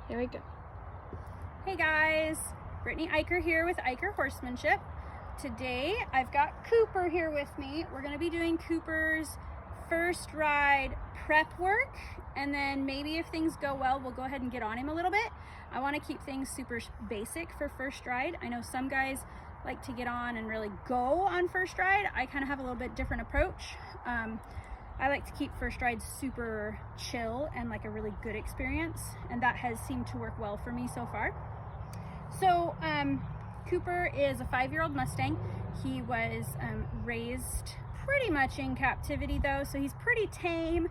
There we go. Hey guys, Brittany Eicher here with Eicher Horsemanship. Today I've got Cooper here with me. We're going to be doing Cooper's first ride prep work, and then maybe if things go well, we'll go ahead and get on him a little bit. I want to keep things super basic for first ride. I know some guys like to get on and really go on first ride. I kind of have a little bit different approach. I like to keep first rides super chill and like a really good experience, and that has seemed to work well for me so far. So Cooper is a 5-year-old Mustang. He was raised pretty much in captivity though, so he's pretty tame.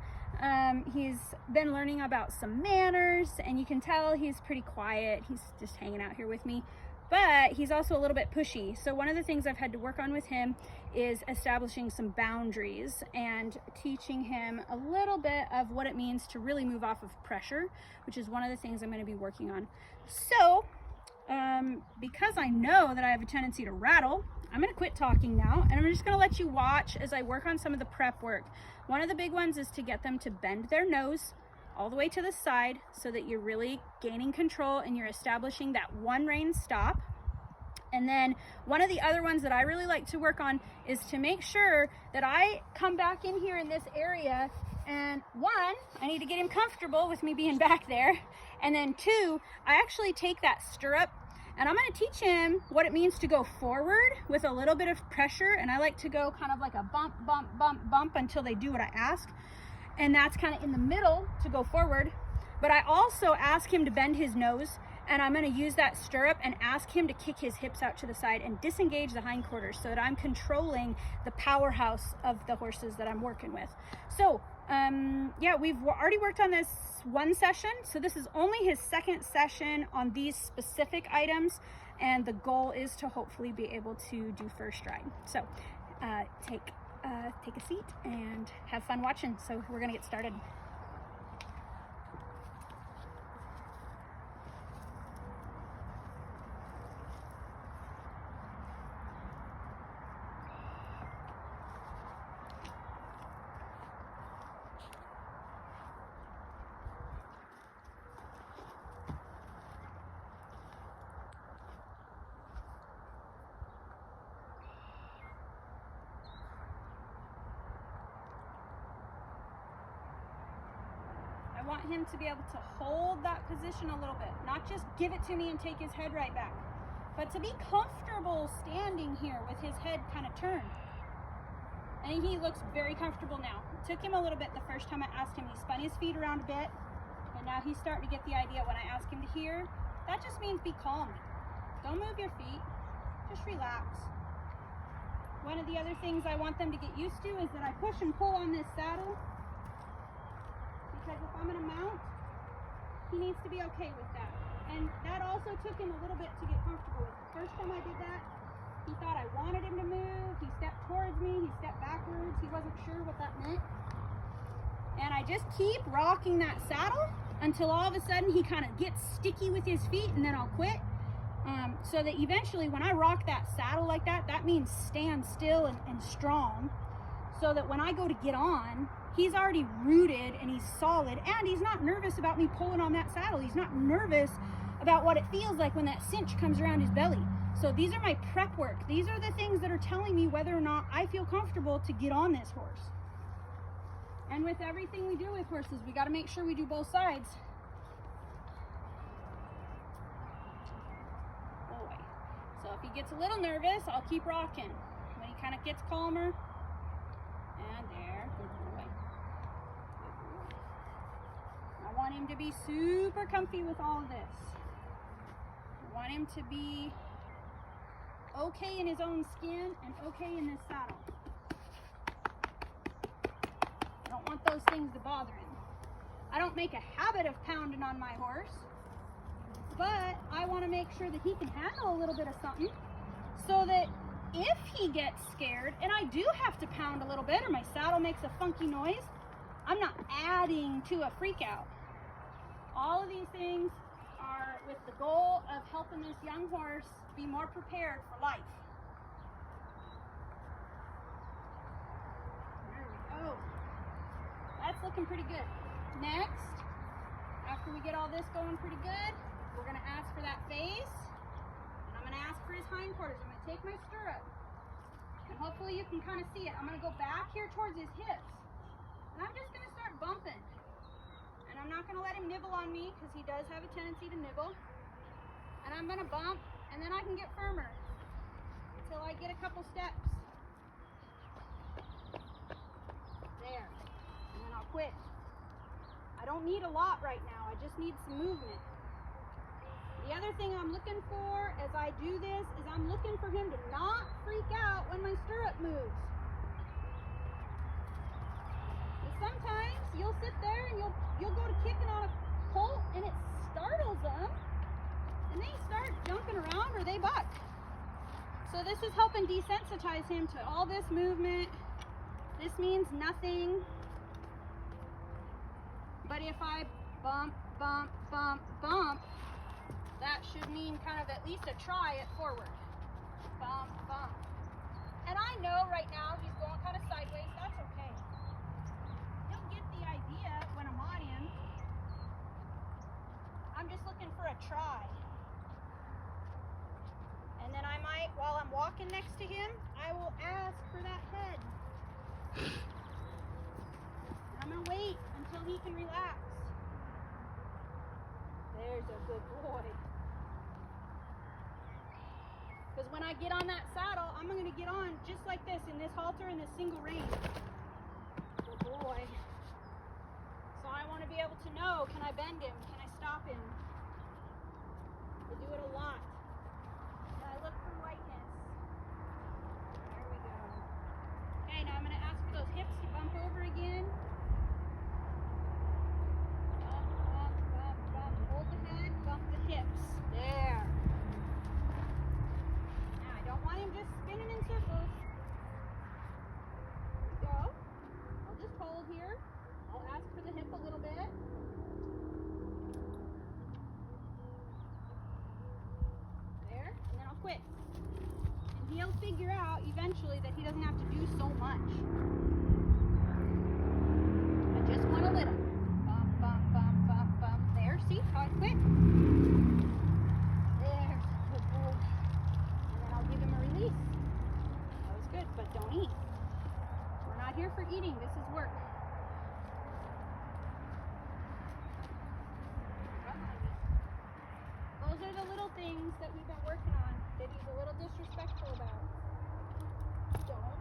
He's been learning about some manners, and you can tell he's pretty quiet. He's just hanging out here with me, but he's also a little bit pushy. So one of the things I've had to work on with him is establishing some boundaries and teaching him a little bit of what it means to really move off of pressure, which is one of the things I'm going to be working on. So because I know that I have a tendency to rattle, I'm going to quit talking now, and I'm just going to let you watch as I work on some of the prep work. One of the big ones is to get them to bend their nose all the way to the side so that you're really gaining control and you're establishing that one rein stop. And then one of the other ones that I really like to work on is to make sure that I come back in here in this area, and one, I need to get him comfortable with me being back there, and then two, I actually take that stirrup and I'm going to teach him what it means to go forward with a little bit of pressure, and I like to go kind of like a bump, bump, bump, bump until they do what I ask, and that's kind of in the middle to go forward. But I also ask him to bend his nose, and I'm going to use that stirrup and ask him to kick his hips out to the side and disengage the hindquarters so that I'm controlling the powerhouse of the horses that I'm working with. So yeah, we've already worked on this one session, so this is only his second session on these specific items, and the goal is to hopefully be able to do first ride. So take a seat and have fun watching. So we're gonna get started. I want him to be able to hold that position a little bit, not just give it to me and take his head right back, but to be comfortable standing here with his head kind of turned. And he looks very comfortable now. It took him a little bit the first time I asked him. He spun his feet around a bit, and now he's starting to get the idea when I ask him to hear. That just means be calm. Don't move your feet, just relax. One of the other things I want them to get used to is that I push and pull on this saddle, because if I'm going to mount, he needs to be okay with that. And that also took him a little bit to get comfortable with. The first time I did that, he thought I wanted him to move. He stepped towards me, he stepped backwards, he wasn't sure what that meant. And I just keep rocking that saddle until all of a sudden he kind of gets sticky with his feet, and then I'll quit. So that eventually when I rock that saddle like that, that means stand still and strong, so that when I go to get on, he's already rooted and he's solid, and he's not nervous about me pulling on that saddle. He's not nervous about what it feels like when that cinch comes around his belly. So these are my prep work. These are the things that are telling me whether or not I feel comfortable to get on this horse. And with everything we do with horses, we got to make sure we do both sides. Boy. So if he gets a little nervous, I'll keep rocking. When he kind of gets calmer, and there, good boy. I want him to be super comfy with all of this. I want him to be okay in his own skin and okay in this saddle. I don't want those things to bother him. I don't make a habit of pounding on my horse, but I want to make sure that he can handle a little bit of something, so that if he gets scared and I do have to pound a little bit, or my saddle makes a funky noise, I'm not adding to a freak out. All of these things are with the goal of helping this young horse be more prepared for life. There we go. That's looking pretty good. Next, after we get all this going pretty good, hindquarters. I'm going to take my stirrup, and hopefully you can kind of see it. I'm going to go back here towards his hips, and I'm just going to start bumping. And I'm not going to let him nibble on me because he does have a tendency to nibble. And I'm going to bump, and then I can get firmer until I get a couple steps. There. And then I'll quit. I don't need a lot right now. I just need some movement. The other thing I'm looking for as I do this is I'm looking for him to not freak out when my stirrup moves. And sometimes you'll sit there and you'll go to kicking on a colt and it startles them and they start jumping around or they buck. So this is helping desensitize him to all this movement. This means nothing. But if I bump, bump, bump, bump, that should mean kind of at least a try at forward. Bump, bump. And I know right now he's going kind of sideways. That's okay. He'll get the idea when I'm on him. I'm just looking for a try. And then I might, while I'm walking next to him, I will ask for that head. And I'm going to wait until he can relax. There's a good boy. Because when I get on that saddle, I'm going to get on just like this, in this halter, in this single rein. Good boy. So I want to be able to know, can I bend him? Can I stop him? I do it a lot. And I look for lightness. There we go. Okay, now I'm going to ask for those hips to bump over again. Bump, bump, bump, bump. Hold the head, bump the hips. There. Now I don't want him just spinning in circles. There we go. I'll just hold here. I'll ask for the hip a little bit. There, and then I'll quit. And he'll figure out eventually that he doesn't have to do so much. I just want a little. Bump, bump, bump, bump, bump. There, see how I quit? There's a good boy. And then I'll give him a release. That was good, but don't eat. We're not here for eating. This is work. Those are the little things that we've been working on that he's a little disrespectful about. Don't.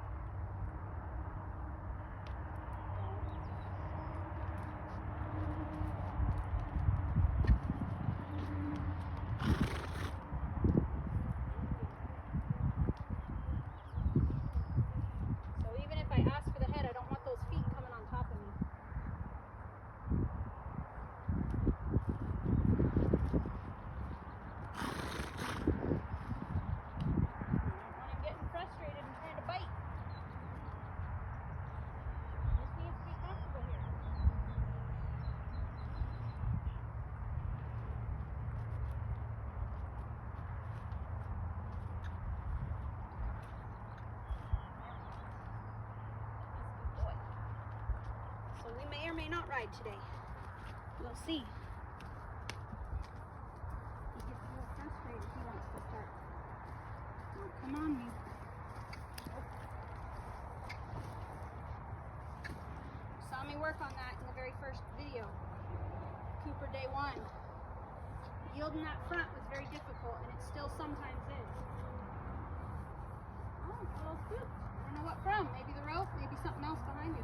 So even if I ask for the head, I don't want those feet coming on top of me. So we may or may not ride today. We'll see. He gets a little frustrated. He wants to start. Oh, come on, me. You saw me work on that in the very first video. Cooper day 1. Yielding that front was very difficult, and it still sometimes is. Oh, a little scoop. I don't know what from. Maybe the rope, maybe something else behind you.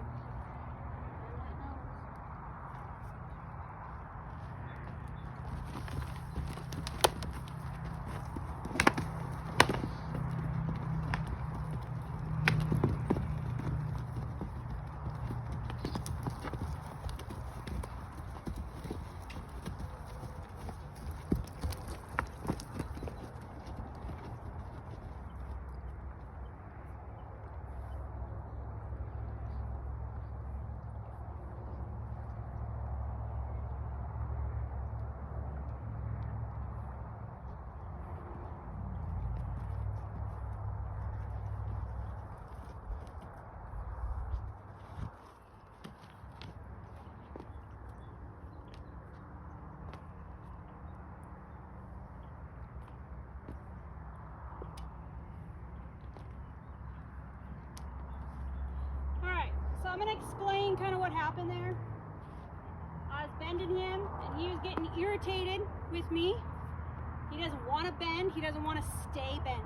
gonna explain kind of what happened there. I was bending him and he was getting irritated with me. He doesn't want to bend, he doesn't want to stay bent.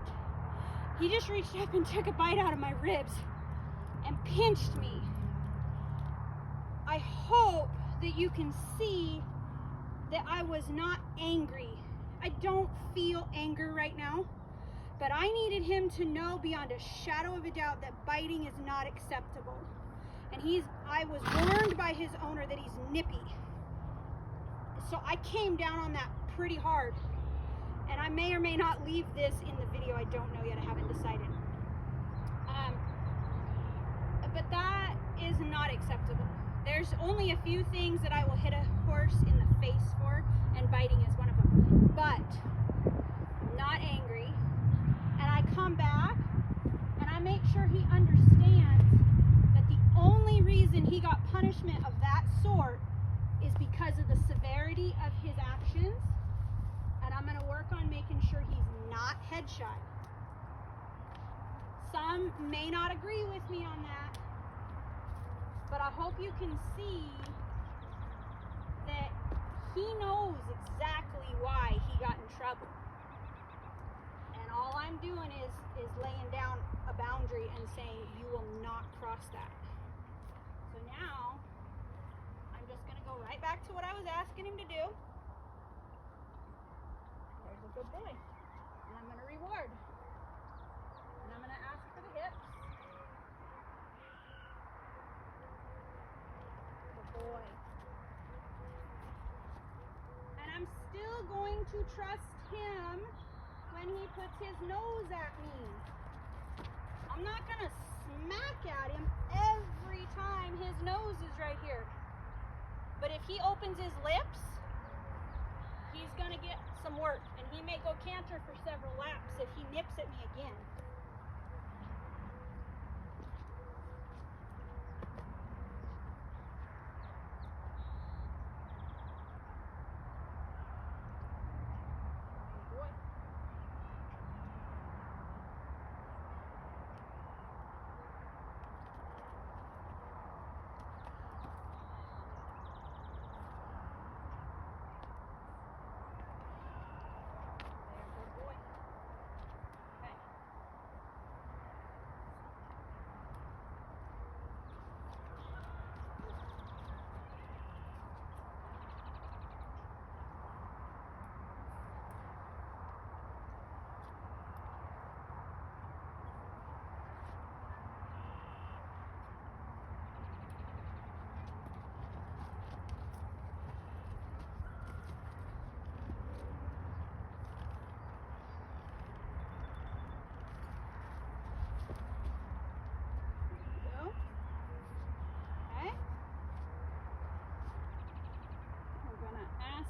He just reached up and took a bite out of my ribs and pinched me. I hope that you can see that I was not angry. I don't feel anger right now, but I needed him to know beyond a shadow of a doubt that biting is not acceptable. And I was warned by his owner that he's nippy. So I came down on that pretty hard. And I may or may not leave this in the video. I don't know yet. I haven't decided. But that is not acceptable. There's only a few things that I will hit a horse in the face for, and biting is one of them. But I'm not angry. And I come back and I make sure he understands that the only reason he got punishment of that sort is because of the severity of his actions. And I'm going to work on making sure he's not headshot. Some may not agree with me on that, but I hope you can see that he knows exactly why he got in trouble. And all I'm doing is laying down a boundary and saying, you will not cross that. So now, I'm just going to go right back to what I was asking him to do. There's a good boy. And I'm going to reward. And I'm going to ask for the hips. Good boy. And I'm still going to trust him when he puts his nose at me. I'm not going to smack at him every time his nose is right here. But if he opens his lips, he's going to get some work. And he may go canter for several laps if he nips at me again.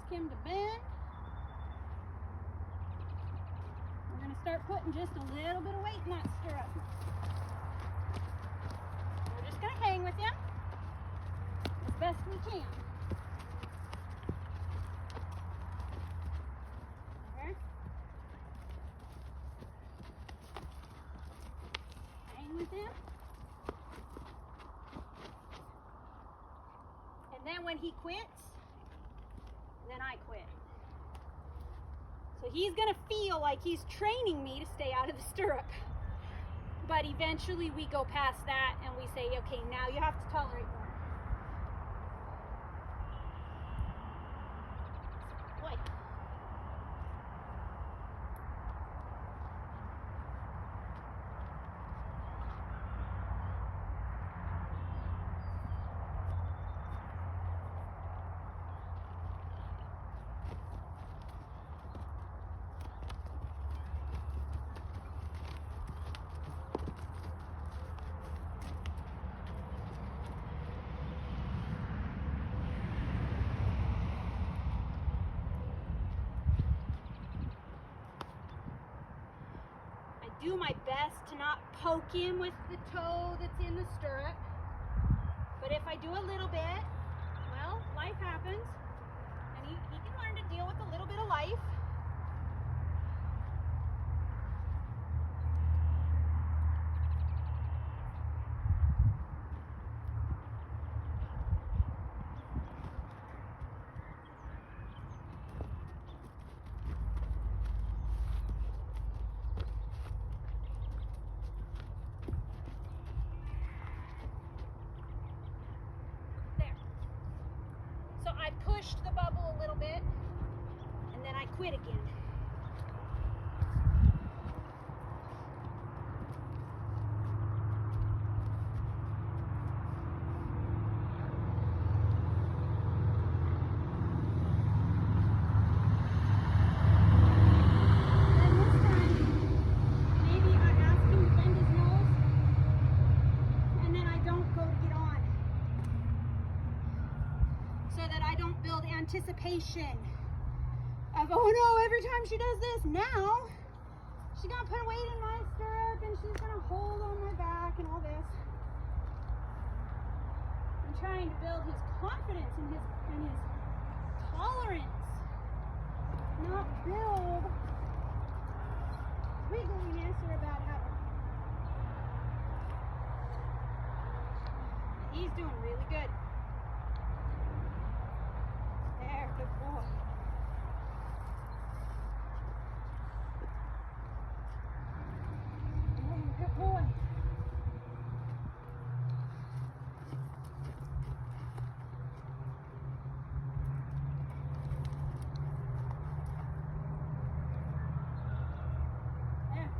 Him to bend. We're going to start putting just a little bit of weight in that stirrup. We're just going to hang with him as best we can. Okay. Hang with him. And then when he quits, then I quit. So he's gonna feel like he's training me to stay out of the stirrup. But eventually we go past that and we say, okay, now you have to tolerate more. Boy. Do my best to not poke him with the toe that's in the stirrup. But if I do a little bit, well, life happens. And he can learn to deal with a little bit of life. pushed the bubble a little bit, and then I quit again. Anticipation of, oh no, every time she does this, now she's gonna put a weight in my stirrup and she's gonna hold on my back and all this. I'm trying to build his confidence and his tolerance, not build wiggliness or a bad habit. He's doing really good. There, good boy. Good boy. There.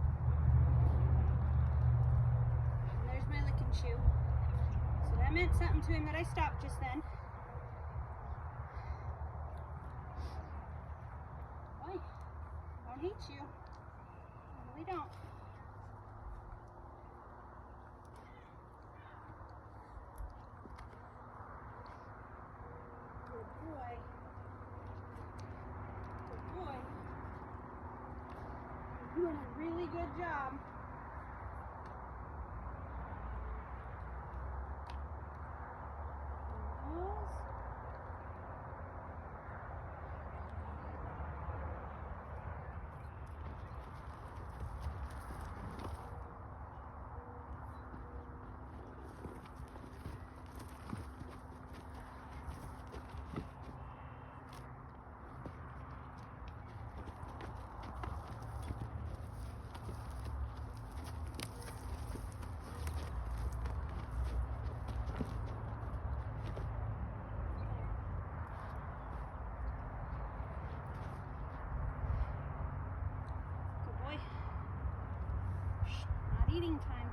And there's my licking chew. So that meant something to him that I stopped just then. I hate you. I really don't. Good boy. Good boy. You're doing a really good job. Not eating time.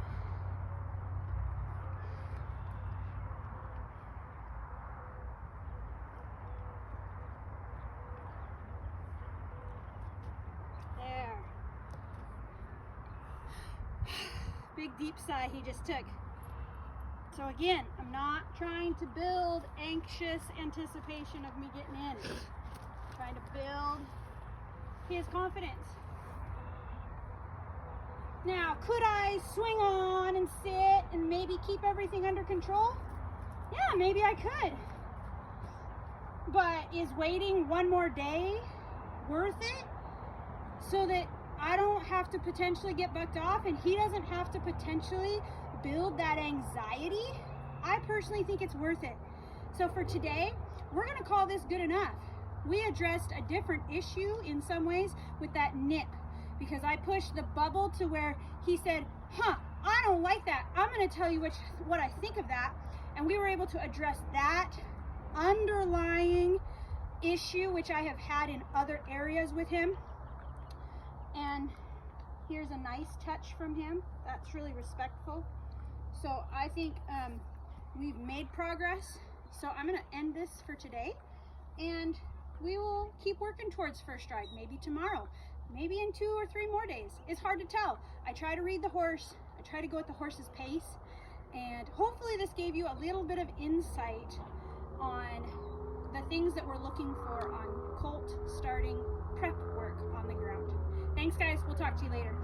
There. Big deep sigh he just took. So again, I'm not trying to build anxious anticipation of me getting in. I'm trying to build his confidence. Now, could I swing on and sit and maybe keep everything under control? Yeah, maybe I could. But is waiting one more day worth it so that I don't have to potentially get bucked off and he doesn't have to potentially build that anxiety? I personally think it's worth it. So for today, we're gonna call this good enough. We addressed a different issue in some ways with that nip, because I pushed the bubble to where he said, I don't like that. I'm gonna tell you what I think of that. And we were able to address that underlying issue, which I have had in other areas with him. And here's a nice touch from him. That's really respectful. So I think we've made progress. So I'm gonna end this for today, and we will keep working towards first ride, maybe tomorrow, maybe in 2 or 3 more days. It's hard to tell. I try to read the horse. I try to go at the horse's pace. And hopefully this gave you a little bit of insight on the things that we're looking for on colt starting prep work on the ground. Thanks guys, we'll talk to you later.